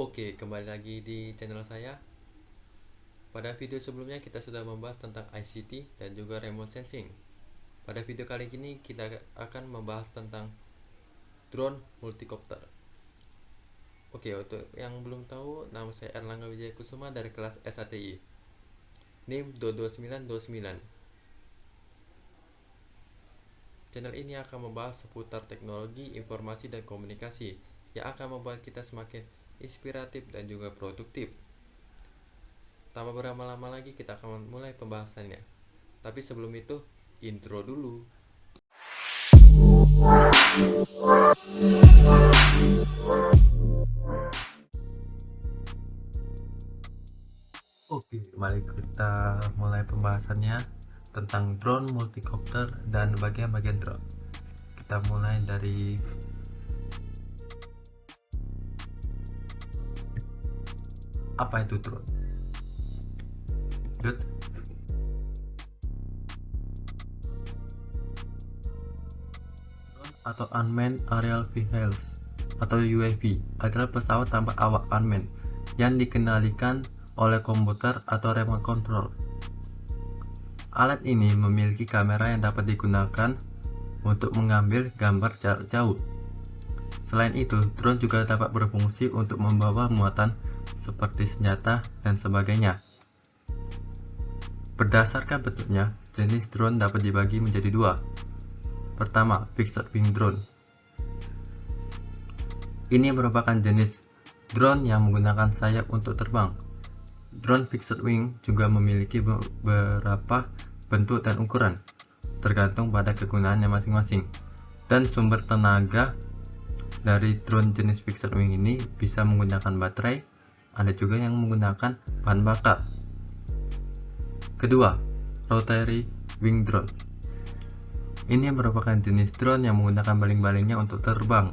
Oke, kembali lagi di channel saya. Pada video sebelumnya kita sudah membahas tentang ICT dan juga remote sensing. Pada video kali ini kita akan membahas tentang drone multicopter. Oke, untuk yang belum tahu, nama saya Erlangga Wijaya Kusuma dari kelas SATI. NIM 22929. Channel ini akan membahas seputar teknologi, informasi, dan komunikasi yang akan membuat kita semakin inspiratif dan juga produktif. Tanpa berlama-lama lagi, kita akan mulai pembahasannya. Tapi sebelum itu, intro dulu. Oke, mari kita mulai pembahasannya tentang drone multicopter dan bagian-bagian drone. Kita mulai dari apa itu drone. Good. Drone atau Unmanned Aerial Vehicles atau UAV adalah pesawat tanpa awak unmanned yang dikendalikan oleh komputer atau remote control. Alat ini memiliki kamera yang dapat digunakan untuk mengambil gambar jarak jauh. Selain itu, drone juga dapat berfungsi untuk membawa muatan seperti senjata dan sebagainya. Berdasarkan bentuknya, jenis drone dapat dibagi menjadi dua. Pertama, fixed wing drone. Ini merupakan jenis drone yang menggunakan sayap untuk terbang. Drone fixed wing juga memiliki beberapa bentuk dan ukuran, tergantung pada kegunaannya masing-masing. Dan sumber tenaga dari drone jenis fixed wing ini bisa menggunakan baterai, ada juga yang menggunakan bahan bakar. Kedua, rotary wing drone. Ini merupakan jenis drone yang menggunakan baling-balingnya untuk terbang.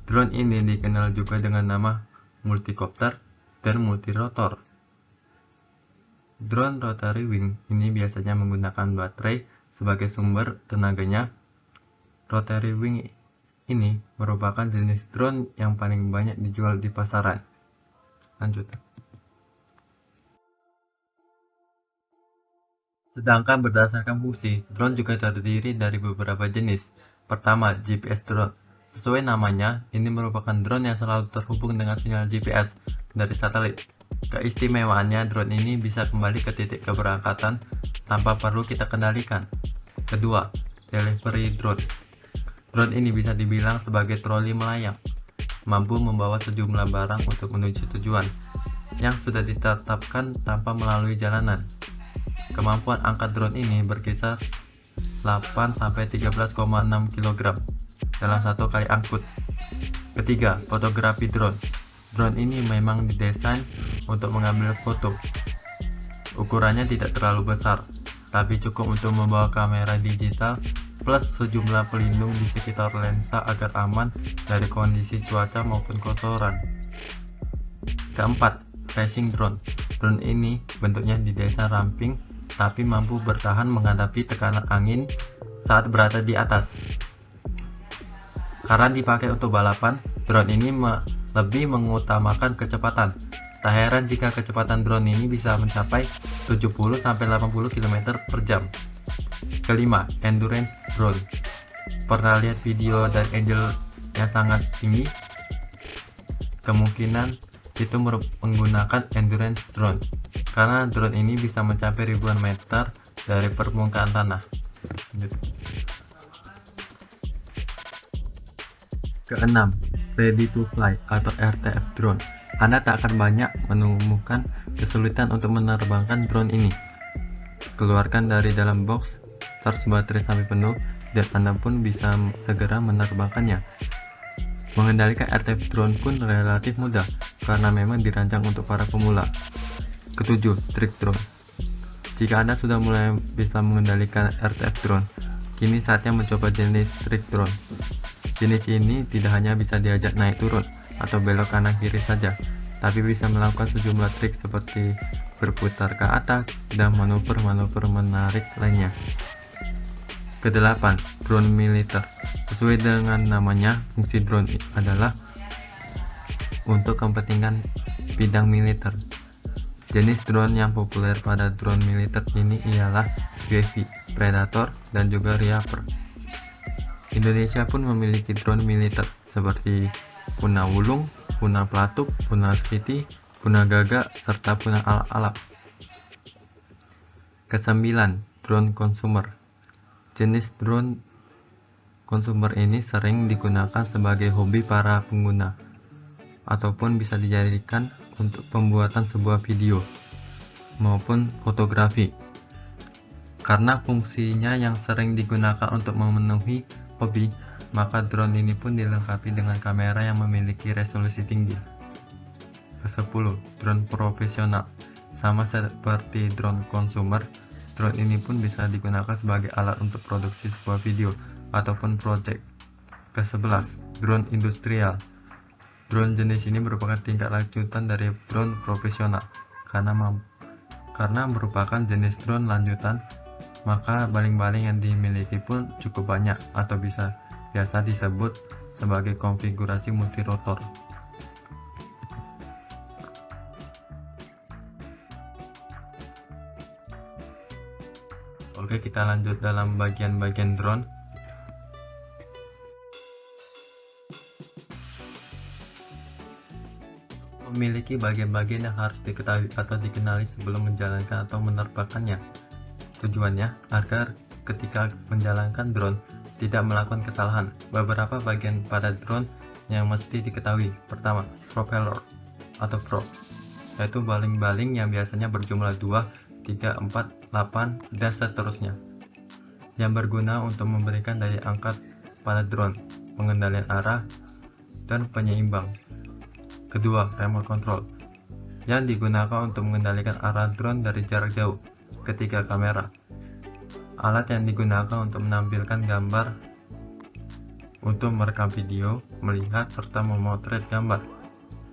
Drone ini dikenal juga dengan nama multicopter dan multirotor. Drone rotary wing ini biasanya menggunakan baterai sebagai sumber tenaganya. Rotary wing ini merupakan jenis drone yang paling banyak dijual di pasaran. Lanjut. Sedangkan berdasarkan fungsi, drone juga terdiri dari beberapa jenis. Pertama, GPS drone. Sesuai namanya, ini merupakan drone yang selalu terhubung dengan sinyal GPS dari satelit. Keistimewaannya, drone ini bisa kembali ke titik keberangkatan tanpa perlu kita kendalikan. Kedua, delivery drone. Drone ini bisa dibilang sebagai troli melayang, mampu membawa sejumlah barang untuk menuju tujuan yang sudah ditetapkan tanpa melalui jalanan. Kemampuan angkat drone ini berkisar 8-13,6 kg dalam satu kali angkut. Ketiga, fotografi drone. Drone ini memang didesain untuk mengambil foto. Ukurannya tidak terlalu besar, tapi cukup untuk membawa kamera digital plus sejumlah pelindung di sekitar lensa agar aman dari kondisi cuaca maupun kotoran. Keempat, racing drone. Drone ini bentuknya didesain ramping tapi mampu bertahan menghadapi tekanan angin saat berada di atas. Karena dipakai untuk balapan, drone ini lebih mengutamakan kecepatan. Tak heran jika kecepatan drone ini bisa mencapai 70-80 km per jam. Kelima, endurance drone. Pernah lihat video dari Angel yang sangat tinggi? Kemungkinan itu menggunakan endurance drone, karena drone ini bisa mencapai ribuan meter dari permukaan tanah. Keenam, ready to fly atau RTF drone. Anda tak akan banyak menemukan kesulitan untuk menerbangkan drone ini. Keluarkan dari dalam box, charge baterai sampai penuh, dan Anda pun bisa segera menerbangkannya. Mengendalikan RTF drone pun relatif mudah, karena memang dirancang untuk para pemula. Ketujuh, trick drone. Jika Anda sudah mulai bisa mengendalikan RTF drone, kini saatnya mencoba jenis trick drone. Jenis ini tidak hanya bisa diajak naik turun atau belok kanan kiri saja, tapi bisa melakukan sejumlah trik seperti berputar ke atas dan manuver-manuver menarik lainnya. Kedelapan, drone militer. Sesuai dengan namanya, fungsi drone adalah untuk kepentingan bidang militer. Jenis drone yang populer pada drone militer ini ialah UAV, Predator, dan juga Reaper. Indonesia pun memiliki drone militer seperti Puna Wulung, Puna Pelatuk, Puna Skiti, Puna Gaga, serta Puna Alap. Kesembilan, drone consumer. Jenis drone consumer ini sering digunakan sebagai hobi para pengguna, ataupun bisa dijadikan untuk pembuatan sebuah video maupun fotografi. Karena fungsinya yang sering digunakan untuk memenuhi hobi, maka drone ini pun dilengkapi dengan kamera yang memiliki resolusi tinggi. Ke-10, drone profesional. Sama seperti drone consumer, drone ini pun bisa digunakan sebagai alat untuk produksi sebuah video ataupun project. Ke-11, drone industrial. Drone jenis ini merupakan tingkat lanjutan dari drone profesional. Karena merupakan jenis drone lanjutan, maka baling-baling yang dimiliki pun cukup banyak atau biasa disebut sebagai konfigurasi multirotor. Oke, kita lanjut dalam bagian-bagian drone. Memiliki bagian-bagian yang harus diketahui atau dikenali sebelum menjalankan atau menerbangkannya. Tujuannya agar ketika menjalankan drone tidak melakukan kesalahan. Beberapa bagian pada drone yang mesti diketahui. Pertama, propeller atau prop, yaitu baling-baling yang biasanya berjumlah 2, 3, 4, 8, dan seterusnya, yang berguna untuk memberikan daya angkat pada drone, pengendalian arah, dan penyeimbang. Kedua, remote control, yang digunakan untuk mengendalikan arah drone dari jarak jauh. Ketiga, kamera, alat yang digunakan untuk menampilkan gambar, untuk merekam video, melihat, serta memotret gambar.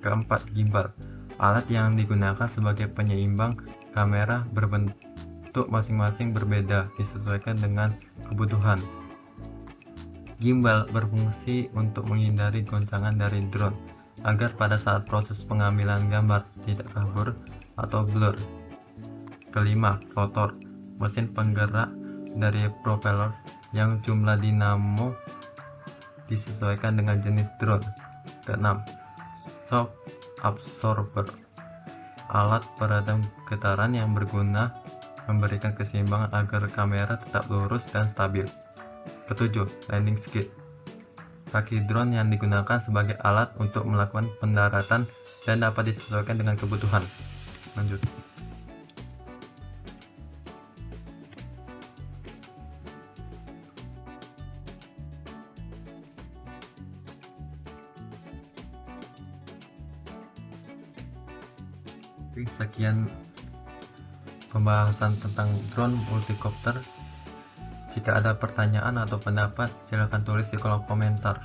Keempat, gimbal, alat yang digunakan sebagai penyeimbang kamera berbentuk masing-masing berbeda disesuaikan dengan kebutuhan. Gimbal berfungsi untuk menghindari goncangan dari drone agar pada saat proses pengambilan gambar tidak kabur atau blur. Kelima, rotor, mesin penggerak dari propeller yang jumlah dinamo disesuaikan dengan jenis drone. Keenam, shock absorber, alat peredam getaran yang berguna memberikan keseimbangan agar kamera tetap lurus dan stabil. Ketujuh, landing skid, kaki drone yang digunakan sebagai alat untuk melakukan pendaratan dan dapat disesuaikan dengan kebutuhan. Lanjut. Sekian pembahasan tentang drone multicopter. Jika ada pertanyaan atau pendapat, silahkan tulis di kolom komentar.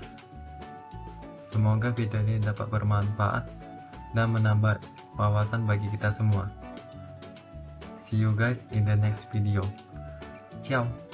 Semoga video ini dapat bermanfaat dan menambah wawasan bagi kita semua. See you guys in the next video. Ciao.